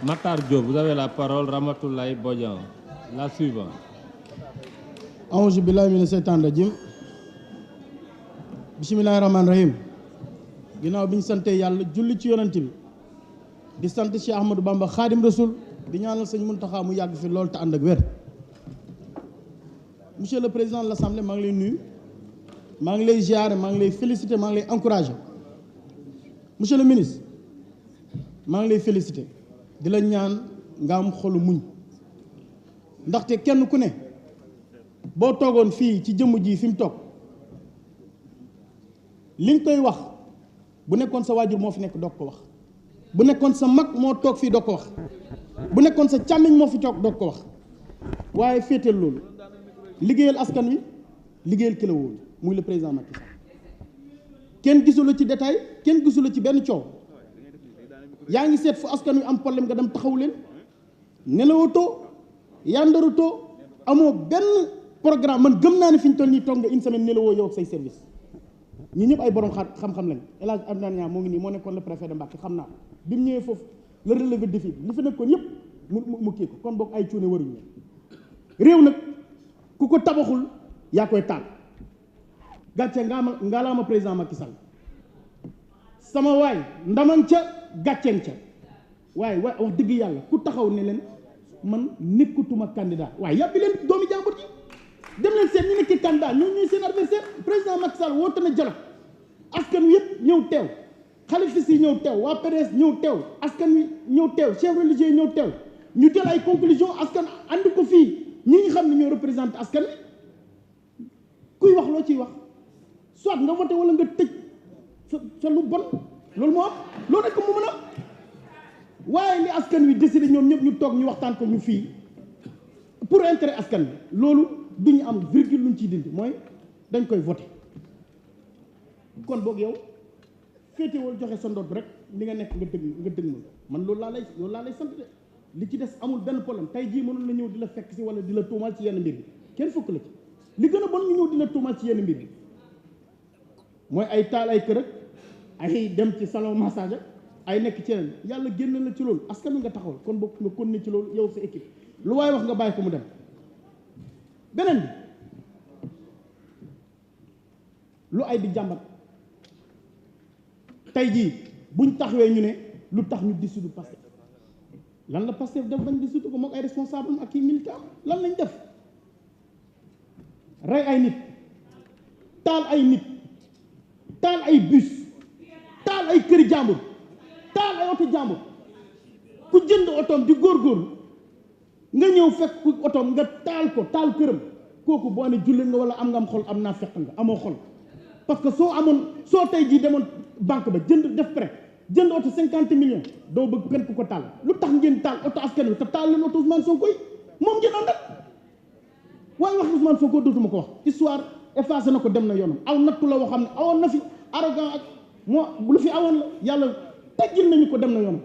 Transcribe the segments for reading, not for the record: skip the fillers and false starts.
Matar Diop, vous avez la parole. Ramatoulaye Bodian. La suivante. Aouzu billahi mina seytaani rajim. Bismillahi rahmaani rahim. Ginnaaw bi ñu sante yàlla julli ci yonent bi di sant Cheikh Ahmadou Bamba Khadim Rasoul di ñaanal sëñ Mountakha mu yàgg fi lool te ànd ak wér. Monsieur le président de l'Assemblée maa ngi lay nuyu maa ngi lay ziare maa ngi lay féliciter maa ngi lay encourager. Monsieur le ministre maa ngi lay féliciter di la ñaan nga am xolu muñ ndaxte kenn ku ne boo toogoon fii ci jëmm ji fi mu toog li nga koy wax bu nekkoon sa waajur moo fi nekk doog ko wax bu nekkoon sa mag moo toog fii doog ko wax bu nekkoon sa càmmiñ moo fi toog doog ko wax waaye féetal loolu liggéeyal askan wi liggéeyal ki la wóolu muy le président Macky Sall kenn gisul ci détail kenn gisul ci benn coow yaa ngi seet fu askan wi am problème nga dem taxaw leen nelawatoo yandarutoo amoo benn programme man gëm naa ne fi ñu toll nii toog nga une semaine nelawoo yow ak say service ñi ñëpp ay borom xam-xam lañ El Hadj Abdoulaye Niang moo ngi nii moo nekkoon le préfet de Mbacké xam naa bi mu ñëwee foofu la relevé défi li fi nekkoon yëpp mu kii ko kon boog ay cuune waruñu réew nag ku ko tabaxul yaa koy taal gàcce ngaalaama président Macky Sall sama waay ndaman ca gàcceen ca waaye wax dëgg yàlla ku taxaw ne leen man nekkutuma candidat waaye yàbbi leen doomi jàmbur ji dem leen seet ñu nekki candidat ñuy seen adversaire président Macky Sall woote na dialogue askan wi yëpp ñëw teew xalifis yi ñëw teew waa PDS ñëw teew askan wi ñëw teew chef religieux yi ñëw teew ñu jël ay conclusion askan andi ko fii ñi nga xam ne ñoo représenté askan wi kuy wax loo ciy wax soit nga voté wala nga tëj sa lu bon loolu moo am loolu rek mu mën a waaye li askan wi décidé ñoom ñëpp ñu toog ñu waxtaan ko ñu fii pour intérêt askan wi loolu du ñu am virgule luñ ciy dindi mooy dañ koy voté kon boog yow féetewal joxe sa ndoot rek li nga nekk nga dëgg man loolu laa lay sant de li ci des amul benn problème tey jii mënul la ñëw di la fekk si wala di la tuumal ci yenn mbir bi kenn fukk la ci li gën a bon ñu ñëw di la tuumal ci yenn mbir bi mooy ay taal ay kër ak ay dem ci salon massage ay nekk ci yeneen yàlla génn la ci loolu askan wi nga taxawal kon bokk nga kon ne ci loolu yow sa équipe lu waaye wax nga bàyyi ko mu dem beneen bi lu ay di jàmbat tey jii buñ taxawee ñu ne lu tax ñu dissoudre Pastef lan la Pastef def bañ dissoudre ko moom ay responsable ak i militant lan lañ def rey ay nit taal ay nit taal ay bus taal ay këri jàmbur taal ay oto jàmbur ku jënd otoom di góorgóorlu nga ñëw fekk ku otoom nga taal ko taal këram kooku boo ne jullit nga wala am nga am xol am naa fekk nga amoo xol parce que soo tey jii demoon banque ba jënd def prêt jënd oto 50 millions doo bëgg kenn ku ko taal lu tax ngeen taal oto askan wi te taal leen oto Ousmane Sonko yi moom ngeen àndal waaye wax Ousmane Sonko dootuma ko wax histoire effacé na ko dem na yoonam aw nattu la woo xam ne awoon na fi arrogant ak moo lu fi awoon la yàlla teggil nañu ko dem na yoonam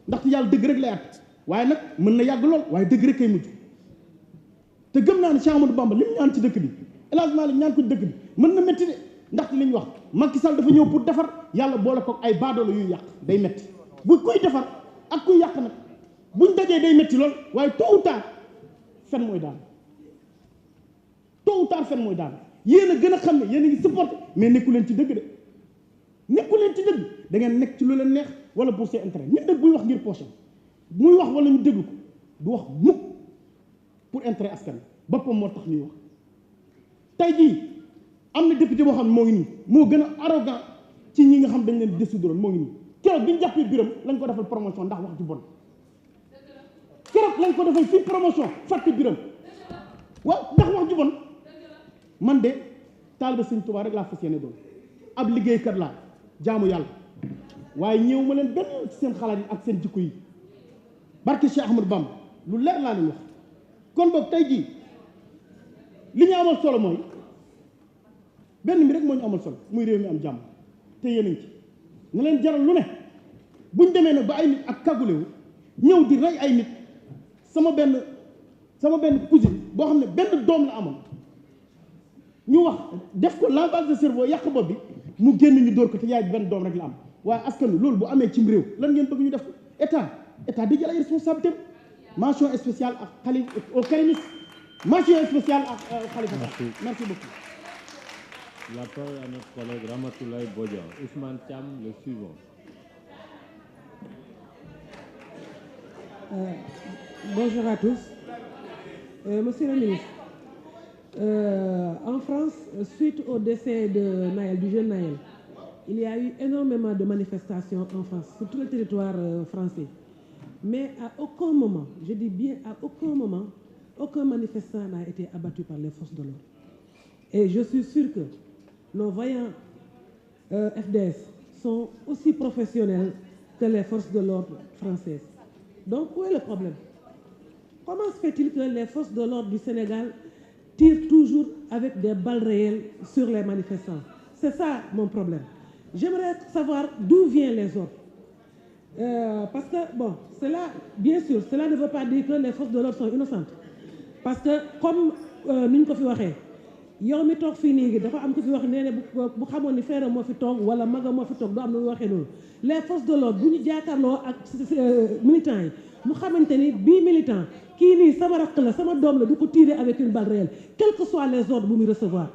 ndaxte yàlla dëgg rek lay at waaye nag mën na yàgg lool waaye dëgg rek kay mujj te gëm naa ne Cheikh Amadou Bamba li mu ñaan ci dëkk bi El Hadj Malick ñaan ko ci dëkk bi mën na métti de ndaxte li ñu wax Macky Sall dafa ñëw pour defar yàlla boole ko ay baadoolo yuy yàq day métti bu kuy defar ak kuy yàq nag buñ dajee day métti lool waaye tôt ou tard fen mooy daal tôt ou tard fen mooy daal yéen a gën a xam ne yéen a ngi supporté mais nekku leen ci dëgg de nekku leen ci dëgg da ngeen nekk ci lu leen neex wala pour seen intérêt nit nag buy wax ngir poche muy wax wala ñu déglu ko du wax mukk pour intérêt askan boppam moo tax ñuy wax tey jii am na député boo xam ne moo ngi nii moo gën a arrogant ci ñi nga xam dañ leen dissoudre moo ngi nii keroog bi ñu jàppee biram lañ ko defal promotion ndax wax ci bon keroog lañ ko defal fii promotion fàtte biram waaw ndax wax ju bon man de taalibe Sëñ Tuubaa rek laa fas yéene doon ab liggéeykat laa jaamu yàlla waaye ñëw ma leen benn ci seen xalaat yi ak seen jikko yi barke Cheikh Ahmadou Bamba lu leer laa leen wax kon boog tey jii li ñu amal solo mooy benn mi rek moo ñu amal solo muy réew mi am jàmm te yéen a ngi ci na leen jaral lu ne buñ demee nag ba ay nit ak kagulewu ñëw di rey ay nit sama benn cousine boo xam ne benn doom la amoon ñu wax def ko lavage de cerveau yàq bopp bi mu génn ñu dóor ko te yaay benn doom rek la am waaye askan wi loolu bu amee cim réew lan ngeen bëgg ñu def ko état di jël ay responsabilité mention spéciale ak Khalifa au Karimis mention spéciale ak Khalifa. Merci beaucoup. La parole à notre collègue Ramatoulaye Bodian. Ousmane Thiam, le suivant. Bonjour à tous. Monsieur le ministre, en France, suite au décès de Naël, du jeune Naël, il y a eu énormément de manifestations en France, sur tout le territoire français. Mais à aucun moment, je dis bien à aucun moment, aucun manifestant n'a été abattu par les forces de l'ordre. Et je suis sûr que nos vaillants FDS sont aussi professionnels que les forces de l'ordre françaises. Donc, où est le problème? Comment se fait-il que les forces de l'ordre du Sénégal tirent toujours avec des balles réelles sur les manifestants? C'est ça mon problème. J'aimerais savoir d'où viennent les ordres. Parce que, bon, cela, bien sûr, cela ne veut pas dire que les forces de l'ordre sont innocentes. Parce que, comme nous l'avons dit, yow mi toog fii nii dafa am ku fi wax nee ne bu xamoon ni frère moo fi toog wala maga moo fi toog doo am na waxee noonu les forces de l'ordre bu ñu jàkkaarloo ak militants yi mu xamante ni bii militant kii nii sama rakk la sama doom la du ko tirer avec une balle réelle quels que soient les ordres bu muy recevoir.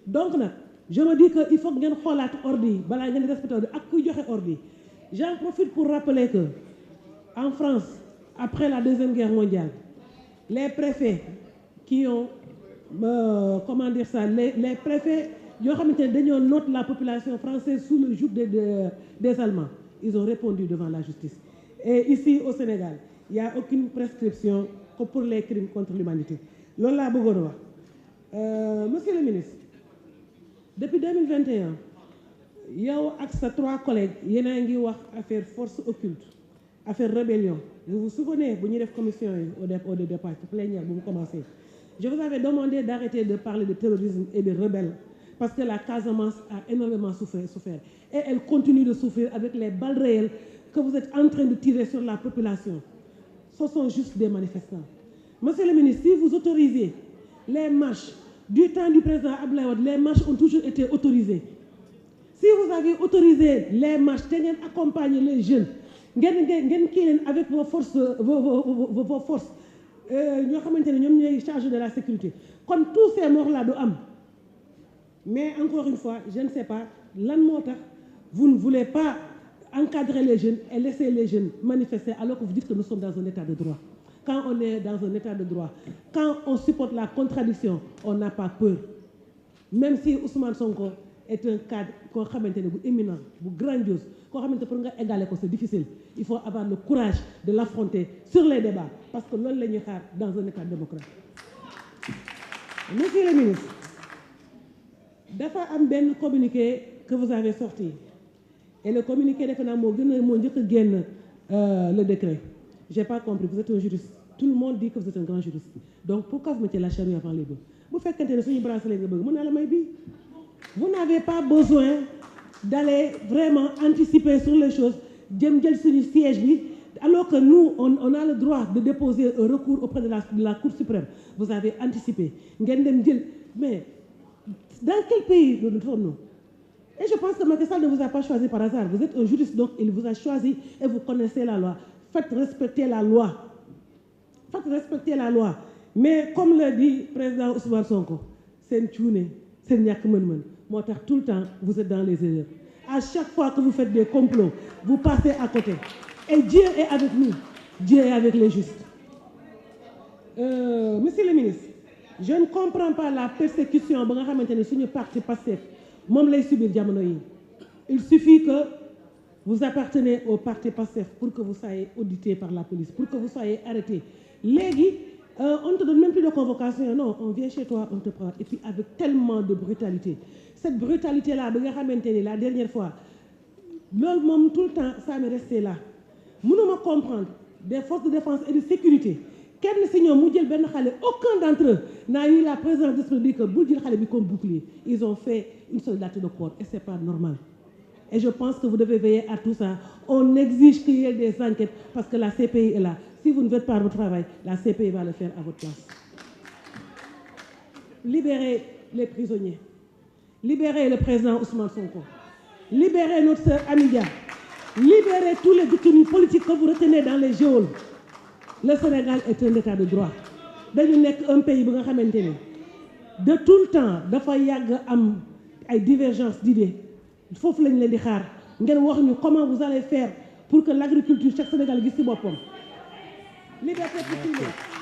Donc nag je me dis que il faut que ngeen xoolaat ordre yi balaa ngeen respecté ordre ak kuy joxe ordre yi. J'en profite pour rappeler que en France après la Deuxième Guerre mondiale les préfets qui ont comment dire ça, les préfets yoo xamante ne dañoo note la population française sous le joug des Allemands, ils ont répondu devant la justice. Et ici au Sénégal, il n'y a aucune prescription que pour les crimes contre l'humanité. Loolu laa bëggoon wax. Monsieur le ministre, depuis 2021 yow ak sa 3 collègues yéen a ngi wax affaire force occulte, affaire rébellion. Vous vous souvenez bu ñuy def commission yi au départ plénière bu mu commencé. Je vous avais demandé d'arrêter de parler de terrorisme et de rebelles parce que la Casamance a énormément souffert. Et elle continue de souffrir avec les balles réelles que vous êtes en train de tirer sur la population. Ce sont juste des manifestants. Monsieur le ministre, si vous autorisez les marches, du temps du président Abdoulaye Wade, les marches ont toujours été autorisées. Si vous avez autorisé les marches, accompagner les jeunes, avec vos forces, vos forces, ñoo xamante ne ñoom ñooy chargé de la sécurité kon tous ces morts là du am mais encore une fois je ne sais pas lan moo tax vous ne voulez pas encadrer les jeunes et laisser les jeunes manifester alors que vous dites que nous sommes dans un état de droit. Quand on est dans un état de droit, quand on supporte la contradiction, on n'a pas peur. Même si Ousmane Sonko est un cadre koo xamante ne bu éminent bu grandiose koo xamante pour nga égaler ko c'est difficile. Il faut avoir le courage de l'affronter sur les débats parce que loolu la ñuy xaar dans un état démocratique. Monsieur le ministre, dafa am benn communiqué que vous avez sorti et le communiqué defe naa moo njëkk a génn le décret. J'ai pas compris, vous êtes un juriste. Tout le monde dit que vous êtes un grand juriste. Donc pourquoi vous mettez la charrue avant les bœufs? Bu fekkente ne suñu bracelet nga bëgg mën naa la may bii. Vous n'avez pas besoin d'aller vraiment anticiper sur les choses. Jëm jël suñu siège bi alors que nous on a le droit de déposer un recours auprès de la Cour suprême. Vous avez anticipé ngeen dem jël mais dans quel pays nous sommes-nous? Et je pense que Macky Sall ne vous a pas choisi par hasard. Vous êtes un juriste donc il vous a choisi et vous connaissez la loi. Faites respecter la loi. Faites respecter la loi. Mais comme le dit président Ousmane Sonko, c'est cuune, c'est ñàkk mën-mën. Moo tax tout le temps vous êtes dans les erreurs. À chaque fois que vous faites des complots, vous passez à côté. Et Dieu est avec nous. Dieu est avec les justes. Monsieur le ministre, je ne comprends pas la persécution ba nga xamante ne suñu parti Pastef moom lay subir jamono yi. Il suffit que vous appartenez au parti Pastef pour que vous soyez audité par la police, pour que vous soyez arrêté. Léegi, on ne te donne même plus de convocation. Non, on vient chez toi, on te prend. Et puis avec tellement de brutalité. Cette brutalité-là, la dernière fois, tout le temps, ça m'est resté là. Je ne comprendre des forces de défense et de sécurité. Aucun d'entre eux n'a eu la présence d'esprit de dire que comme bouclier. Ils ont fait une soldatine de corps et ce n'est pas normal. Et je pense que vous devez veiller à tout ça. On exige qu'il y ait des enquêtes parce que la CPI est là. Si vous ne faites pas votre travail, la CPI va le faire à votre place. Libérez les prisonniers. Libérez le président Ousmane Sonko. Libérez notre sœur Amidia. libérez tous les détenus politiques que vous retenez dans les geôles. Le Sénégal est un état de droit. dañu nekk un pays bi nga xamante ne de tout le temps dafa yàgg am ay divergences d'idées foofu lañ leen di xaar ngeen wax ñu comment vous allez faire pour que l'agriculture chaque Sénégal gis ci boppam. Liberté pour tous.